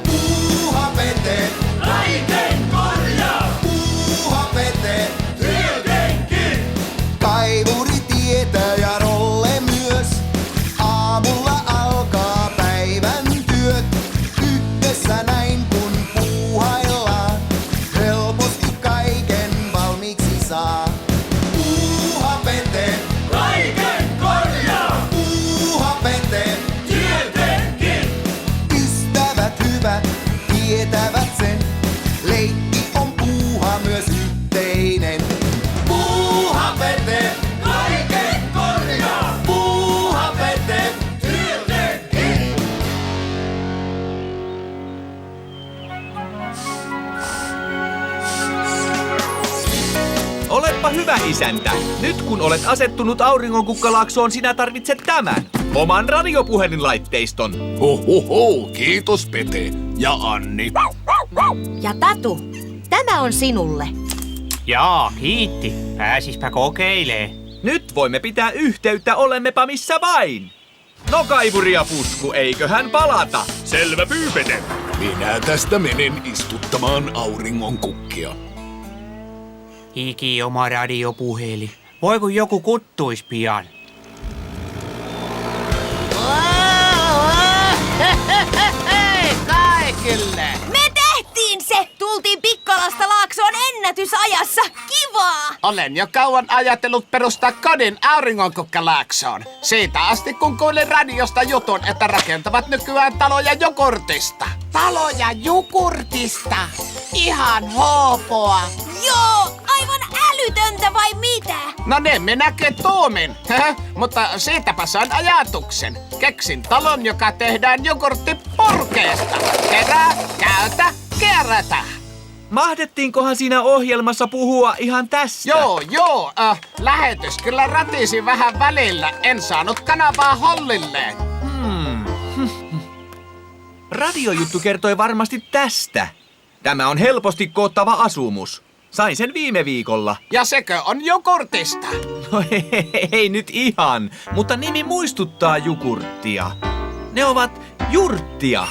Puuha Pete, Kaiken korjaa! Puuha Pete, Tietenkin! kaivuri tietää ja Rolle myös. Aamulla alkaa päivän työt, yhdessä näin kun puuhaillaan. Helposti kaiken valmiiksi saa. Puuha Pete, Kaiken korjaa! Puuha Pete, Tietenkin! ystävät hyvät tietävät sen. Leikki on puuha myös yhteinen. Puuha Pete, Kaiken korjaa! Puuha Pete. Tietenkin! Oletpa hyvä isäntä. Nyt kun olet asettunut auringonkukkalaaksoon, sinä tarvitset tämän. Oman radiopuhelinlaitteiston. Hohoho, kiitos Pete ja Anni. Ja Tatu, tämä on sinulle. Jaa, kiitti. Pääsispä kokeilee. Nyt voimme pitää yhteyttä, olemmepa missä vain. No kaivuri ja pusku, eiköhän palata. Selvä pyy, Pete. Minä tästä menen istuttamaan auringon kukkia. Iki oma radiopuhelin. Voi kun joku kuttuis pian. Kaikille! Me tehtiin se! Tultiin Pikkolasta Laaksoon ennätysajassa! Kivaa! Olen jo kauan ajatellut perustaa kodin auringonkukkalaaksoon. Siitä asti kun kuulin radiosta jutun, että rakentavat nykyään taloja jogurtista. Taloja jogurtista? Ihan hoopoa. Joo! Aivan älytöntä vai mitä? No ne minäkin tuumin. Mutta siitäpä sain ajatuksen. Keksin talon, joka tehdään jogurttipurkeesta. Kerää, käytä, kerätä. Mahdettiinkohan siinä ohjelmassa puhua ihan tästä? Joo. Lähetys kyllä ratisi vähän välillä. En saanut kanavaa hollilleen. Radiojuttu kertoi varmasti tästä. Tämä on helposti koottava asumus. Sain sen viime viikolla. Ja sekö on jogurtista? No ei nyt ihan, mutta nimi muistuttaa jogurttia. Ne ovat jurttia.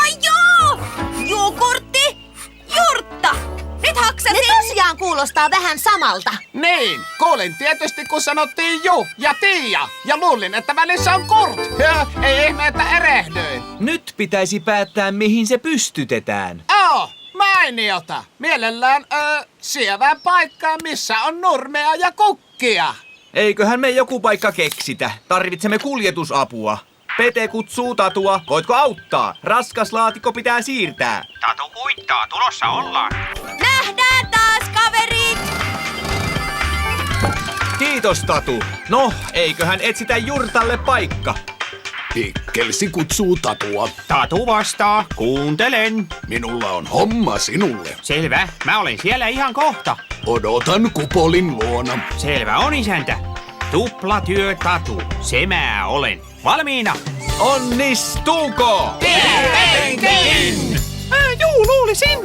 Ai joo! Jogurtti! Jurtta! Nyt haksasin! Ne tosiaan kuulostaa vähän samalta. Niin, kuulin tietysti kun sanottiin Ju ja Tiia. Ja luulin, että välissä on Kurt. Ei ihme, että erehdyin. Nyt pitäisi päättää, mihin se pystytetään. Mainiota. Mielellään, sievään paikkaan, missä on nurmea ja kukkia. Eiköhän me joku paikka keksitä. Tarvitsemme kuljetusapua. Pete kutsuu Tatua. Voitko auttaa? Raskas laatikko pitää siirtää. Tatu kuittaa, tulossa ollaan. Nähdään taas, kaverit! Kiitos, Tatu. No, eiköhän etsitä Jurtalle paikka. Pikkelsi kutsuu Tatua. Tatu vastaa, kuuntelen. Minulla on homma sinulle. Selvä, mä olen siellä ihan kohta. Odotan kupolin luona. Selvä on isäntä. Tuplatyö Tatu, se mä olen. Valmiina? Onnistuuko? Tietenkin! Juu, luulisin.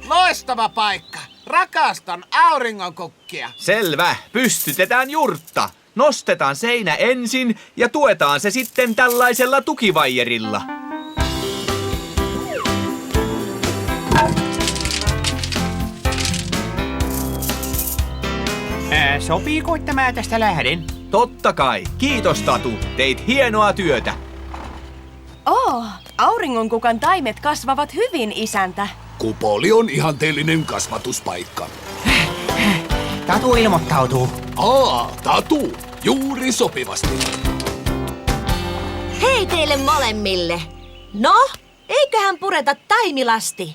Loistava paikka. Rakastan auringonkukkia. Selvä. Pystytetään jurtta. Nostetaan seinä ensin ja tuetaan se sitten tällaisella tukivaijerilla. Sopiiko, että mä tästä lähden? Totta kai. Kiitos, Tatu. Teit hienoa työtä. Auringonkukan taimet kasvavat hyvin, isäntä. Kupoli on ihanteellinen kasvatuspaikka. Tatu ilmoittautuu. Tatu, juuri sopivasti. Hei teille molemmille! No, eiköhän pureta taimilasti?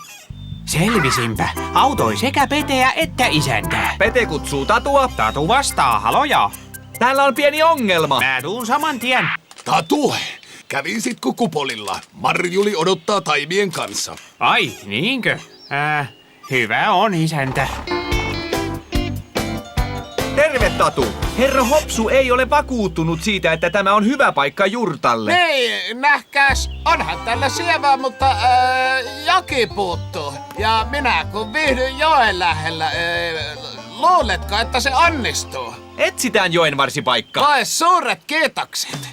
Selvisinpä. Autoi sekä Peteä että isäntää. Pete kutsuu Tatua. Tatu vastaa, haloja. Täällä on pieni ongelma. Mä tuun saman tien. Tatu, kävisitkö kupolilla? Marjuli odottaa taimien kanssa. Ai, niinkö? Hyvä on, isäntä. Terve, Tatu. Herra Hopsu ei ole vakuuttunut siitä, että tämä on hyvä paikka jurtalle. Niin, nähkääs, onhan tällä sievää, mutta joki puuttuu. Ja minä kun viihdyn joen lähellä, luuletko, että se onnistuu? Etsitään joenvarsipaikka. Koe suuret kiitokset.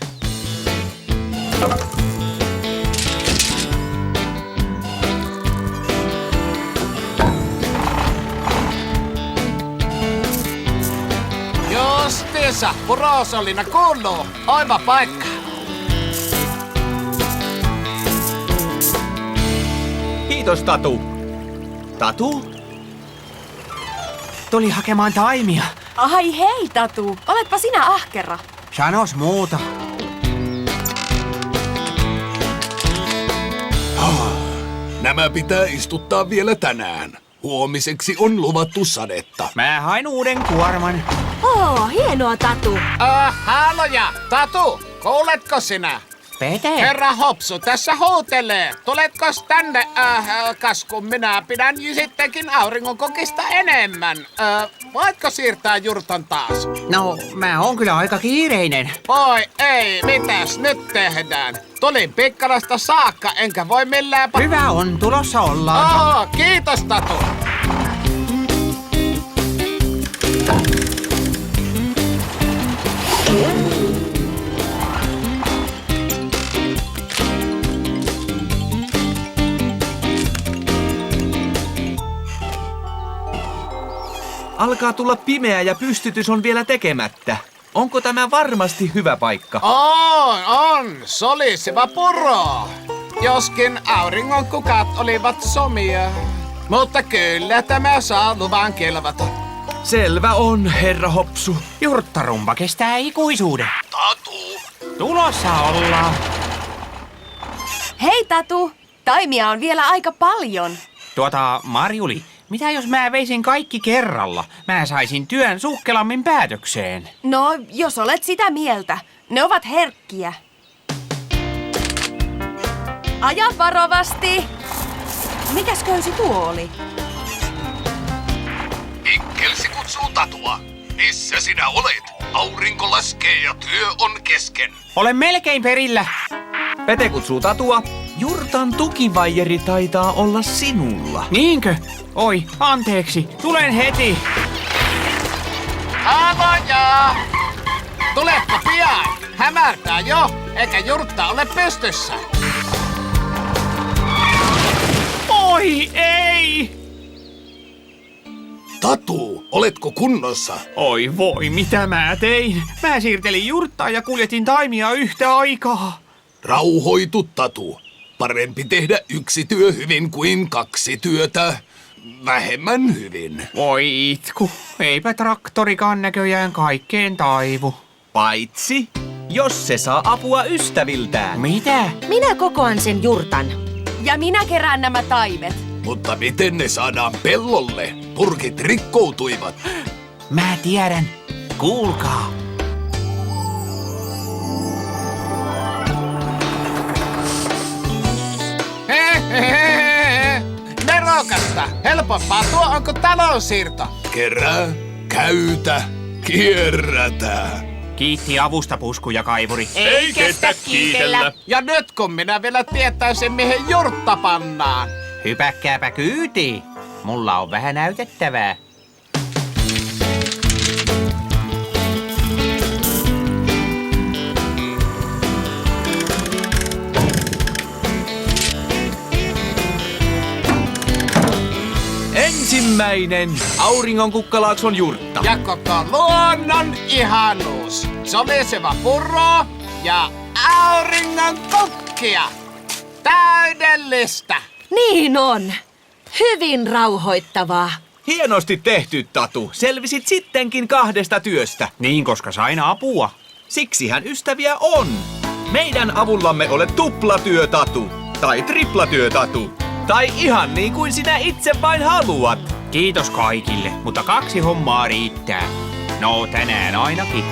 Justiinsa, purosolina kuuluu. Oiva paikka. Kiitos, Tatu. Tatu? Tuli hakemaan taimia. Ai hei, Tatu. Oletpa sinä ahkera. Sanos muuta. Nämä pitää istuttaa vielä tänään. Huomiseksi on luvattu sadetta. Mä hain uuden kuorman. Hienoa, Tatu. Haloja, Tatu, kuuletko sinä? Pete. Herra Hopsu tässä huutelee. Tuletko tänne, kas kun minä pidän sittenkin auringonkokista enemmän. Voitko siirtää jurtan taas? No, mä oon kyllä aika kiireinen. Voi ei, mitäs nyt tehdään? Tulin Pikkalasta saakka, enkä voi millään Hyvä on, tulossa ollaan. Kiitos, Tatu. Alkaa tulla pimeä ja pystytys on vielä tekemättä. Onko tämä varmasti hyvä paikka? On, soliseva puro. Joskin auringonkukat olivat somia. Mutta kyllä tämä saa luvan kelvata. Selvä on, herra Hopsu. Jurttarumpa kestää ikuisuuden. Tatu! Tulossa ollaan. Hei, Tatu. Taimia on vielä aika paljon. Marjuli, mitä jos mä veisin kaikki kerralla? Mä saisin työn sukkelammin päätökseen. No, jos olet sitä mieltä. Ne ovat herkkiä. Aja varovasti. Mikäs köysi tuo oli? Ikkelsi kutsuu Tatua. Missä sinä olet? Aurinko laskee ja työ on kesken. Olen melkein perillä. Pete kutsuu Tatua. Jurtan tukivaijeri taitaa olla sinulla. Niinkö? Oi, anteeksi. Tulen heti. Haloja! Tuletko pian? Hämärtää jo, eikä jurtta ole pystyssä. Oi, ei! Tatu, oletko kunnossa? Oi voi, mitä mä tein? Mä siirtelin jurttaa ja kuljetin taimia yhtä aikaa. Rauhoitu, Tatu. Parempi tehdä yksi työ hyvin kuin kaksi työtä vähemmän hyvin. Voi itku, eipä traktorikaan näköjään kaikkeen taivu. Paitsi, jos se saa apua ystäviltään. Mitä? Minä kokoan sen jurtan. Ja minä kerään nämä taimet. Mutta miten ne saadaan pellolle? Purkit rikkoutuivat. Mä tiedän. Kuulkaa. Nerokasta. Helpompaa tuo onko talonsiirto. Kerää, käytä, kierrätä. Kiitti avusta, Pusku ja Kaivuri. Ei kestä kiitellä. Ja nyt kun minä vielä tietäisin mihin jurtta pannaan. Hypäkkääpä kyytiin. Mulla on vähän näytettävää. Ensimmäinen auringonkukkalaakson jurtta. Ja koko luonnon ihanuus. Soliseva puro ja auringon kukkia. Täydellistä. Niin on. Hyvin rauhoittavaa. Hienosti tehty, Tatu. Selvisit sittenkin kahdesta työstä. Niin, koska sain apua. Siksihän ystäviä on. Meidän avullamme olet tuplatyö, Tatu. Tai triplatyö, Tatu. Tai ihan niin kuin sinä itse vain haluat. Kiitos kaikille, mutta 2 hommaa riittää. No, tänään ainakin.